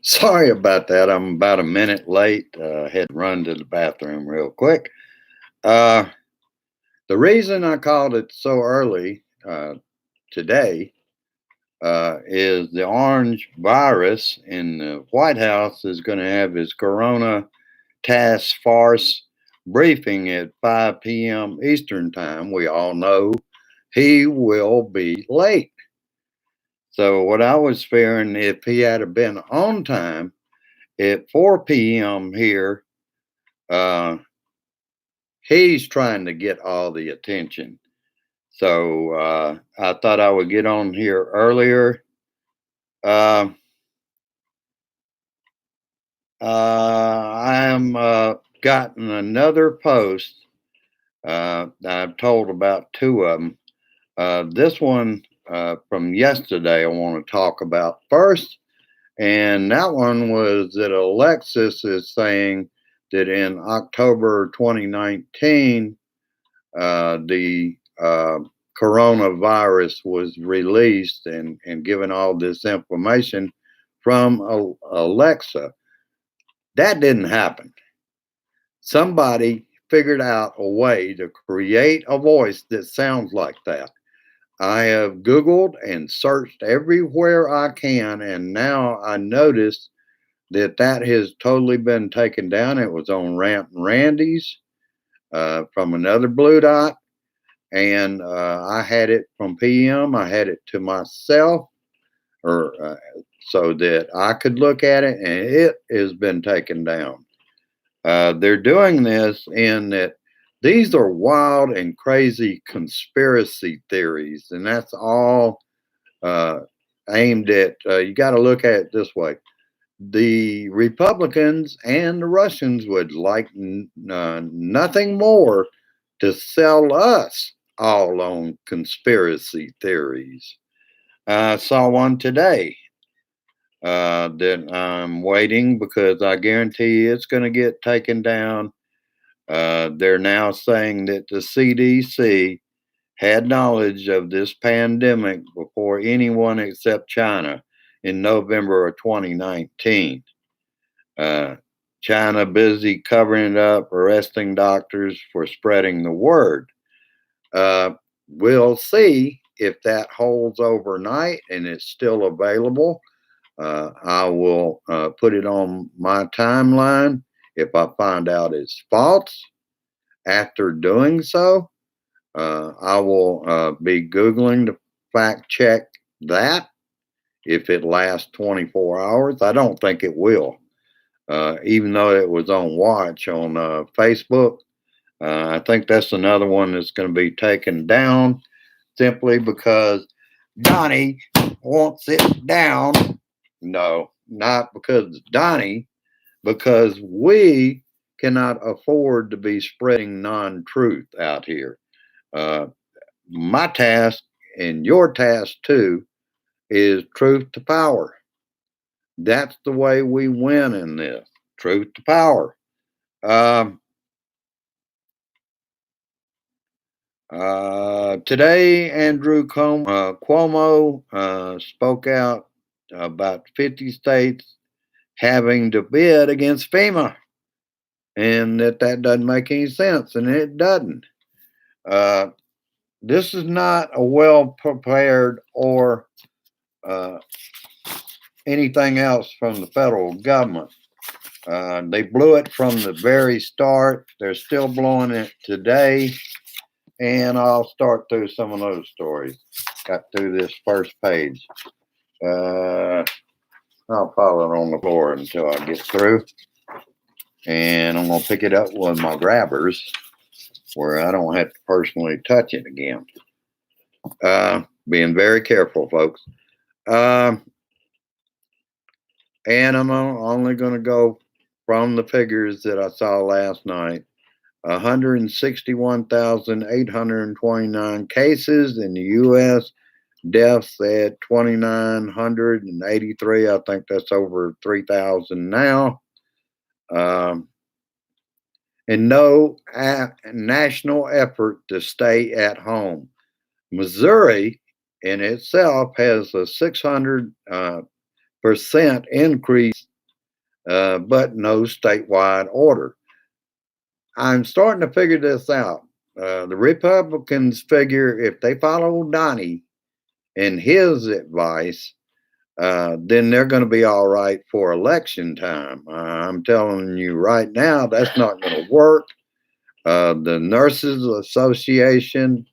Sorry about that. I'm about a minute late. Had to run to the bathroom real quick. Uh, the reason I called it so early today is the orange virus in the White House is going to have his corona task force briefing at 5 p.m. Eastern Time. We all know he will be late. So, what I was fearing if he had been on time at 4 p.m. here, uh, he's trying to get all the attention. So I thought I would get on here earlier. Uh, I am gotten another post. I've told about two of them. This one from yesterday I want to talk about first. And that one was that Alexis is saying that in October 2019, the coronavirus was released and given all this information from Alexa. That didn't happen. Somebody figured out a way to create a voice that sounds like that. I have Googled and searched everywhere I can, and now I noticed that has totally been taken down. It was on Rant and Randy's from another Blue Dot, and I had it from PM. I had it to myself, or so that I could look at it, and it has been taken down. They're doing this in that these are wild and crazy conspiracy theories, and that's all uh, aimed at. You got to look at it this way: the Republicans and the Russians would like nothing more to sell us all on conspiracy theories. I saw one today that I'm waiting because I guarantee it's going to get taken down. They're now saying that the CDC had knowledge of this pandemic before anyone except China in November of 2019. Uh, China busy covering it up, arresting doctors for spreading the word. Uh, we'll see if that holds overnight and it's still available. I will put it on my timeline if I find out it's false. After doing so, I will be Googling to fact check that if it lasts 24 hours. I don't think it will, even though it was on watch on Facebook. I think that's another one that's going to be taken down simply because Donnie wants it down. No, not because it's Donnie, because we cannot afford to be spreading non truth out here. Uh, my task and your task too is truth to power. That's the way we win in this truth to power. Um, Today, Andrew Cuomo spoke out about 50 states having to bid against FEMA, and that doesn't make any sense, and it doesn't. Uh, this is not a well prepared or uh, anything else from the federal government. They blew it from the very start. They're still blowing it today. And I'll start through some of those stories. Got through this first page. Uh, I'll pile it on the floor until I get through. And I'm going to pick it up with my grabbers where I don't have to personally touch it again. Being very careful, folks. And I'm only going to go from the figures that I saw last night. 161,829 cases in the U.S. Deaths at 2,983. I think that's over 3,000 now. And no national effort to stay at home. Missouri in itself has a 600% increase but no statewide order. I'm starting to figure this out. The Republicans figure if they follow Donnie and his advice, then they're going to be all right for election time. I'm telling you right now, that's not going to work. The Nurses Association,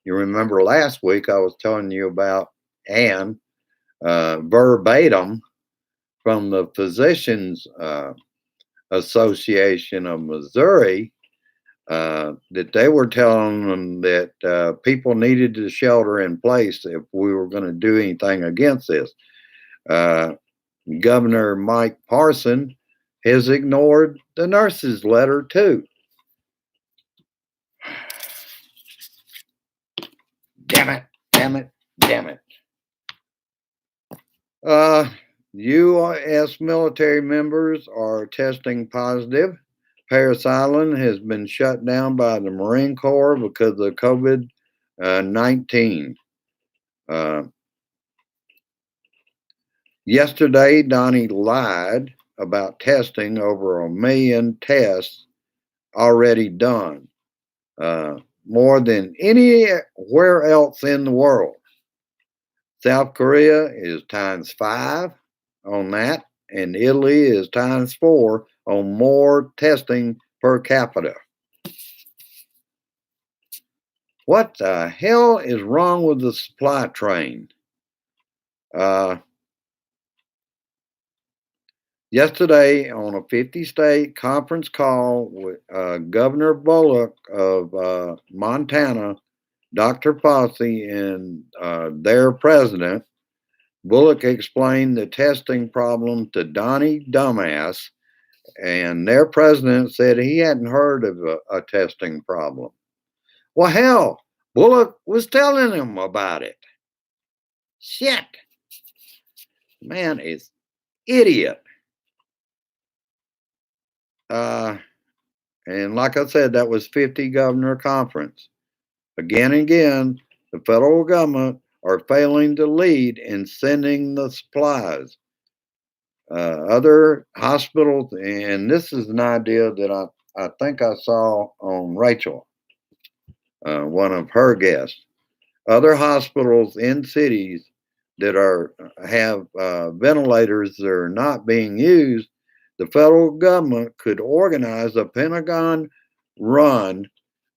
you remember last week I was telling you about Ann, verbatim from the Physicians Association of Missouri, that they were telling them that people needed to shelter in place if we were going to do anything against this. Uh, Governor Mike Parson has ignored the nurses' letter too. Damn it, damn it, damn it. U.S. military members are testing positive. Parris Island has been shut down by the Marine Corps because of COVID 19. Yesterday, Donnie lied about testing over 1 million tests already done, more than anywhere else in the world. South Korea is ×5 on that, and Italy is ×4 on more testing per capita. What the hell is wrong with the supply train? Yesterday, on a 50-state conference call with Governor Bullock of Montana, Dr. Fossey, and their president, Bullock explained the testing problem to Donnie Dumbass, and their president said he hadn't heard of a testing problem. Well, hell, Bullock was telling him about it. Shit. Man is idiot. And like I said, that was 50 governor conference. Again and again, the federal government are failing to lead in sending the supplies. Other hospitals, and this is an idea that I think I saw on Rachel, one of her guests. Other hospitals in cities that have ventilators that are not being used, the federal government could organize a Pentagon-run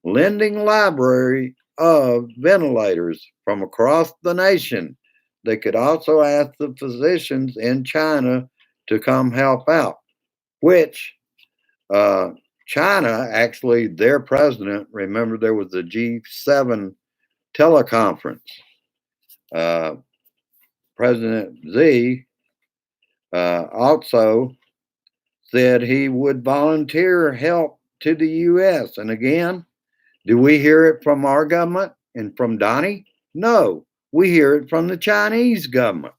lending library of ventilators from across the nation. They could also ask the physicians in China to come help out, which China, actually, their president, remember there was a G7 teleconference. President Xi also said he would volunteer help to the U.S. And again, do we hear it from our government and from Donnie? No, we hear it from the Chinese government.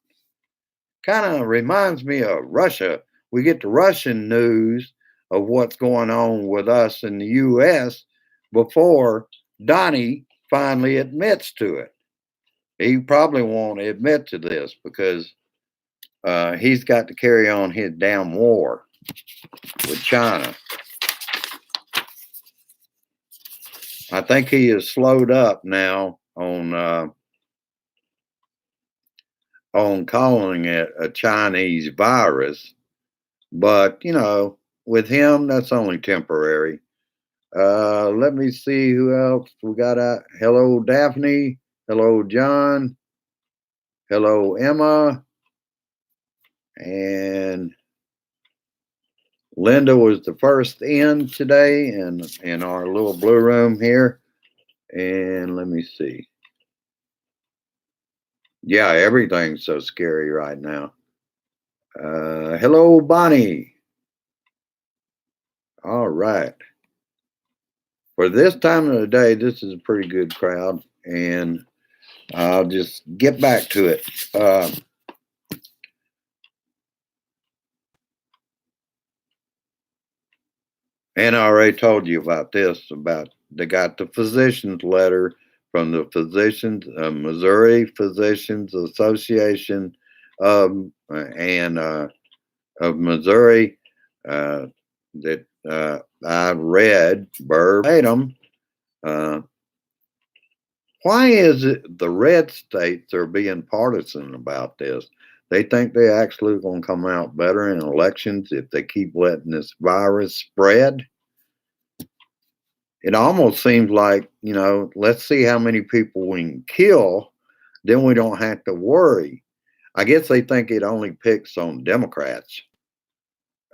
Kind of reminds me of Russia. We get the Russian news of what's going on with us in the U.S. before Donnie finally admits to it. He probably won't admit to this because he's got to carry on his damn war with China. I think he is slowed up now on calling it a Chinese virus, but you know, with him, that's only temporary. Let me see who else we got out. Hello, Daphne. Hello, John. Hello, Emma. And Linda was the first in today in our little blue room here. And let me see. Yeah, everything's so scary right now. Hello, Bonnie. All right. For this time of the day, this is a pretty good crowd, and I'll just get back to it. And I already told you about this, about they got the physician's letter from the physicians, Missouri Physicians Association of Missouri, uh, that I read verbatim. Uh, why is it the red states are being partisan about this? They think they're actually going to come out better in elections if they keep letting this virus spread. It almost seems like, let's see how many people we can kill, then we don't have to worry. I guess they think it only picks on Democrats.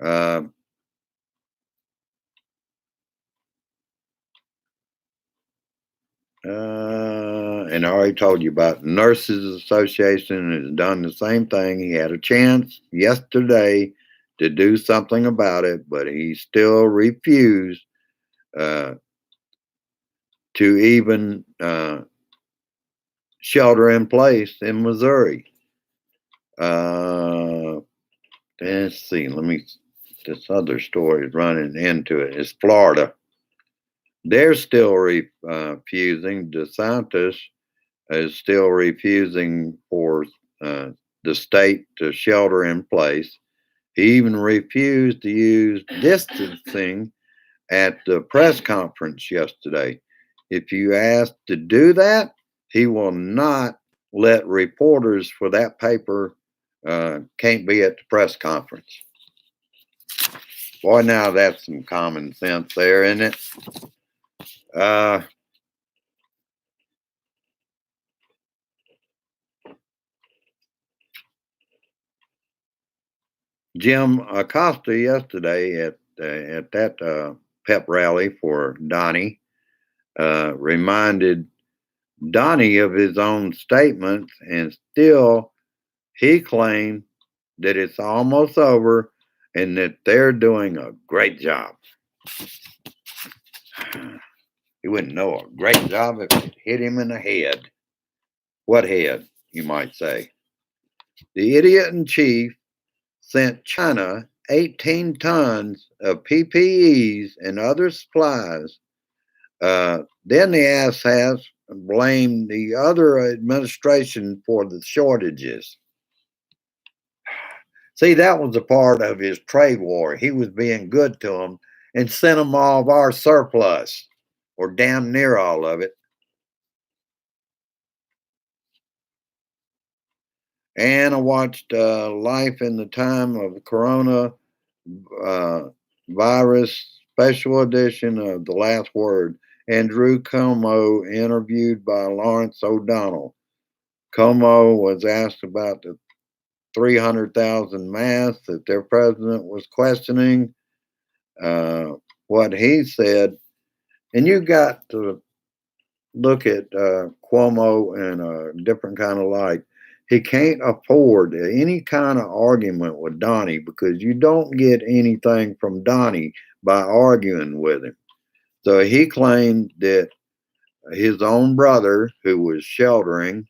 Uh, and I already told you about Nurses Association has done the same thing. He had a chance yesterday to do something about it, but he still refused uh, to even shelter in place in Missouri. Let's see. This other story is running into it. It's Florida. They're still refusing. DeSantis is still refusing for the state to shelter in place. He even refused to use distancing at the press conference yesterday. If you ask to do that, he will not let reporters for that paper can't be at the press conference. Boy, now that's some common sense there, isn't it? Jim Acosta yesterday at that pep rally for Donnie reminded Donnie of his own statements, and still he claimed that it's almost over and that they're doing a great job. He wouldn't know a great job if it hit him in the head. What head, you might say? The idiot in chief sent China 18 tons of PPEs and other supplies. Then the asshat blamed the other administration for the shortages. See, that was a part of his trade war. He was being good to them and sent them all of our surplus, or damn near all of it. And I watched Life in the Time of Corona Virus Special Edition of The Last Word. Andrew Cuomo interviewed by Lawrence O'Donnell. Cuomo was asked about the 300,000 masks that their president was questioning. What he said, and you got to look at Cuomo in a different kind of light. He can't afford any kind of argument with Donnie because you don't get anything from Donnie by arguing with him. So he claimed that his own brother, who was sheltering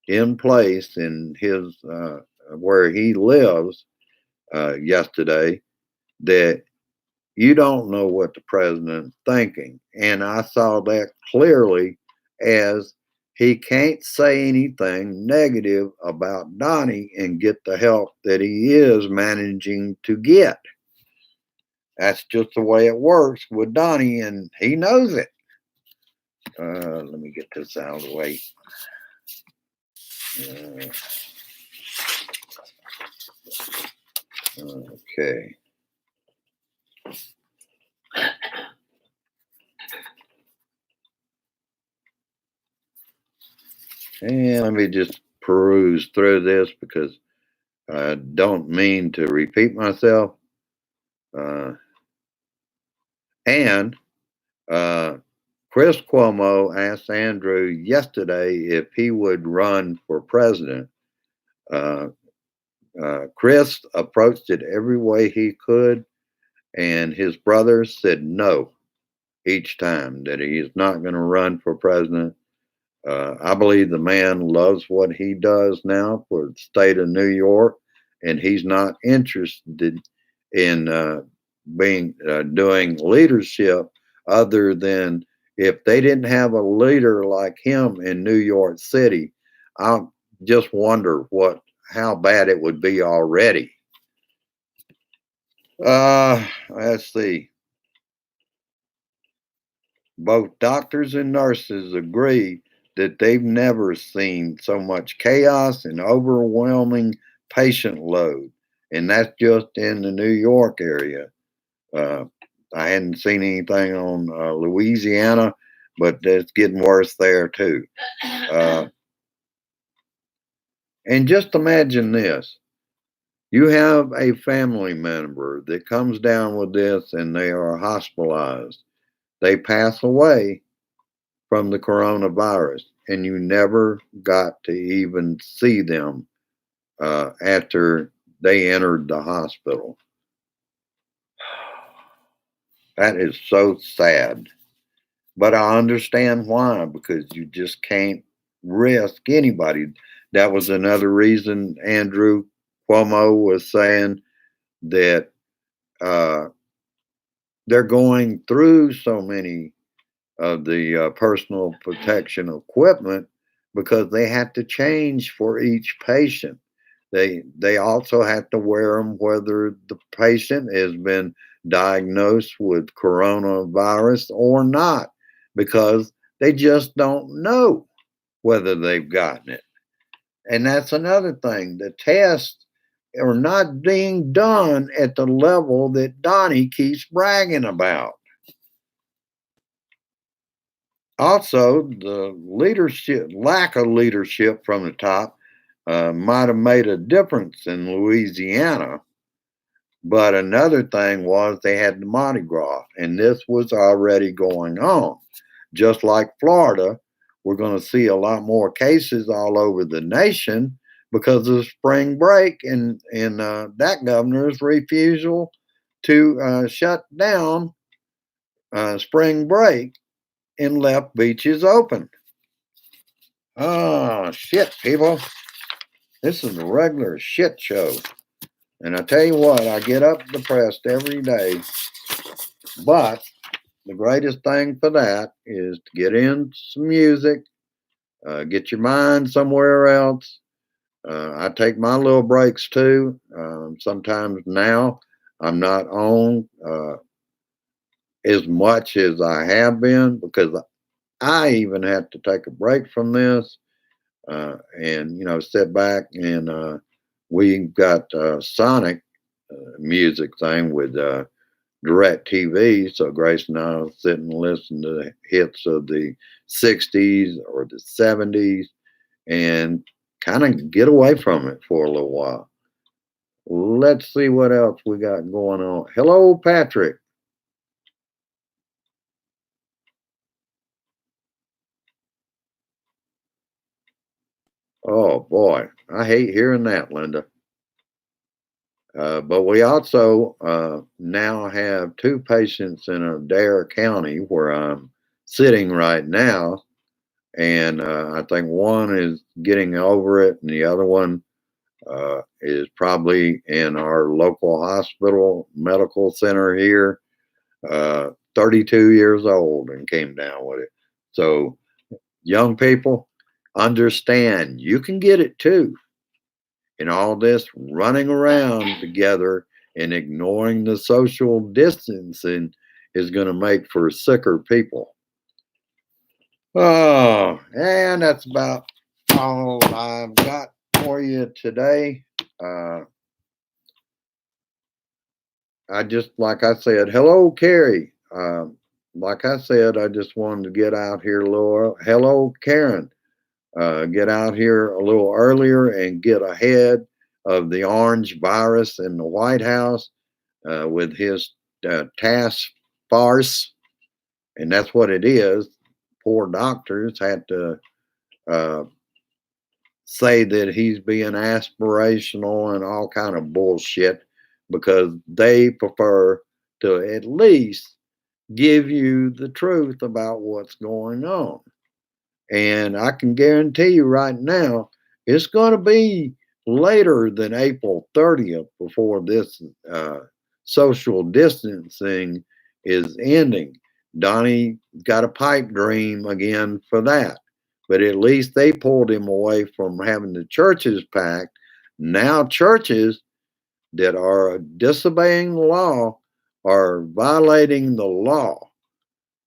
in place in his where he lives yesterday, that you don't know what the president's thinking. And I saw that clearly as he can't say anything negative about Donnie and get the help that he is managing to get. That's just the way it works with Donnie, and he knows it. Let me get this out of the way. Okay. And let me just peruse through this because I don't mean to repeat myself. And Chris Cuomo asked Andrew yesterday if he would run for president. Chris approached it every way he could, and his brother said no each time, that he is not going to run for president. I believe the man loves what he does now for the state of New York, and he's not interested in doing leadership other than if they didn't have a leader like him in New York City. I just wonder how bad it would be already. Let's see. Both doctors and nurses agree that they've never seen so much chaos and overwhelming patient load. And that's just in the New York area. Uh, I hadn't seen anything on Louisiana, but it's getting worse there too. Uh, and just imagine this: you have a family member that comes down with this and they are hospitalized. They pass away from the coronavirus, and you never got to even see them after they entered the hospital. That is so sad. But I understand why, because you just can't risk anybody. That was another reason Andrew Cuomo was saying that uh, they're going through so many of the personal protection equipment because they have to change for each patient. They also have to wear them whether the patient has been diagnosed with coronavirus or not, because they just don't know whether they've gotten it. And that's another thing. The tests are not being done at the level that Donnie keeps bragging about. Also, the leadership, lack of leadership from the top, might have made a difference in Louisiana. But another thing was they had the Mardi Gras, and this was already going on. Just like Florida, we're going to see a lot more cases all over the nation because of spring break and that governor's refusal to shut down spring break and left beaches open. Oh, shit, people. This is a regular shit show. And I tell you what, I get up depressed every day. But the greatest thing for that is to get in some music, get your mind somewhere else. I take my little breaks too. Sometimes now I'm not on as much as I have been because I even had to take a break from this and sit back and we got Sonic music thing with Direct TV. So Grace and I will sit and listen to the hits of the 60s or the 70s and kind of get away from it for a little while. Let's see what else we got going on. Hello, Patrick. Oh boy, I hate hearing that, Linda. But we also now have two patients in Adair County where I'm sitting right now. And I think one is getting over it, and the other one is probably in our local hospital medical center here, 32 years old and came down with it. So, young people, understand you can get it too. And all this running around together and ignoring the social distancing is going to make for sicker people. Oh, and that's about all I've got for you today. Uh, I just, like I said, hello, Carrie. Like I said, I just wanted to get out here a little. Hello, Karen. Get out here a little earlier and get ahead of the orange virus in the White House with his task farce. And that's what it is. Poor doctors had to uh, say that he's being aspirational and all kind of bullshit because they prefer to at least give you the truth about what's going on. And I can guarantee you right now, it's going to be later than April 30th before this social distancing is ending. Donnie got a pipe dream again for that. But at least they pulled him away from having the churches packed. Now churches that are disobeying the law are violating the law.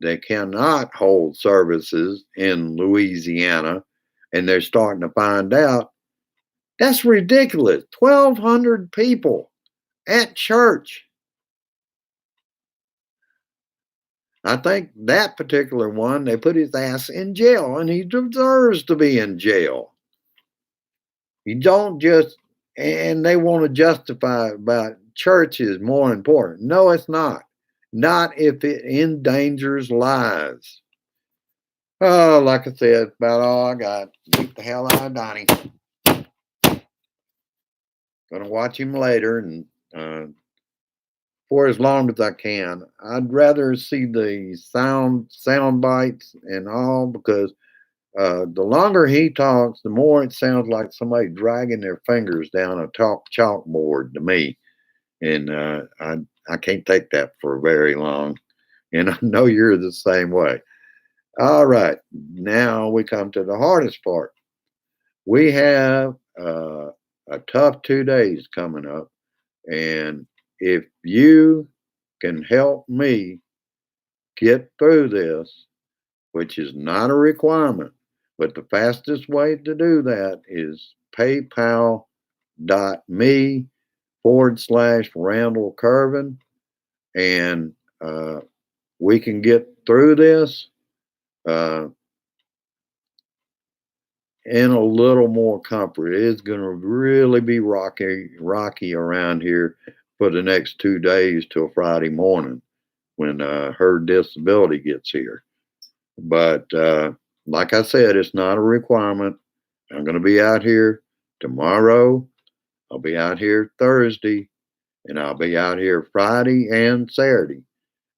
They cannot hold services in Louisiana, and they're starting to find out that's ridiculous. 1,200 people at church. I think that particular one, they put his ass in jail, and he deserves to be in jail. You don't just, and they want to justify about church is more important. No, it's not. Not if it endangers lives. Oh, like I said, about all I got. Beat the hell out of Donnie. Gonna watch him later and for as long as I can. I'd rather see the sound bites and all because the longer he talks, the more it sounds like somebody dragging their fingers down a chalkboard to me, and I can't take that for very long. And I know you're the same way. All right, now we come to the hardest part. We have a tough 2 days coming up, and if you can help me get through this, which is not a requirement, but the fastest way to do that is paypal.me/Randall Curvin, and we can get through this uh, in a little more comfort. It's going to really be rocky around here for the next 2 days till Friday morning when her disability gets here. But like I said, it's not a requirement. I'm going to be out here tomorrow. I'll be out here Thursday, and I'll be out here Friday and Saturday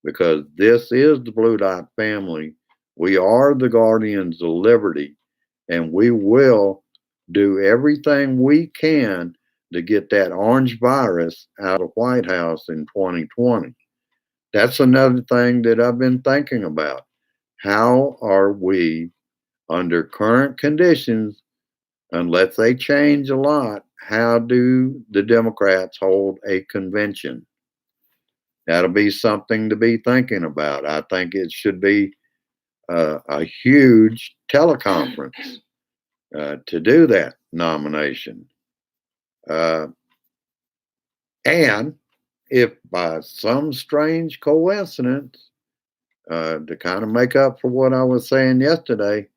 because this is the Blue Dot family. We are the guardians of liberty, and we will do everything we can to get that orange virus out of White House in 2020. That's another thing that I've been thinking about. How are we, under current conditions, unless they change a lot, how do the Democrats hold a convention? That'll be something to be thinking about. I think it should be a huge teleconference to do that nomination. Uh, and if by some strange coincidence, to kind of make up for what I was saying yesterday,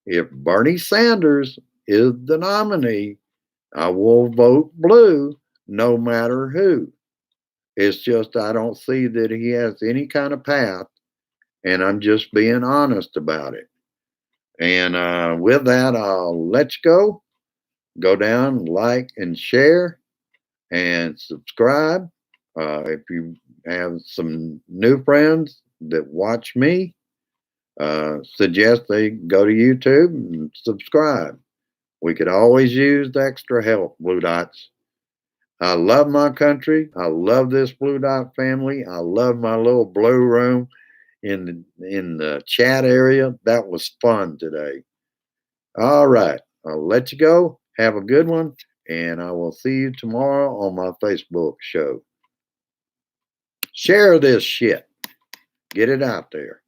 if Bernie Sanders is the nominee, I will vote blue no matter who. It's just I don't see that he has any kind of path, and I'm just being honest about it. And with that, I'll let you go. Go down, like, and share, and subscribe. If you have some new friends that watch me, suggest they go to YouTube and subscribe. We could always use the extra help, Blue Dots. I love my country. I love this Blue Dot family. I love my little blue room in the chat area. That was fun today. All right, I'll let you go. Have a good one, and I will see you tomorrow on my Facebook show. Share this shit. Get it out there.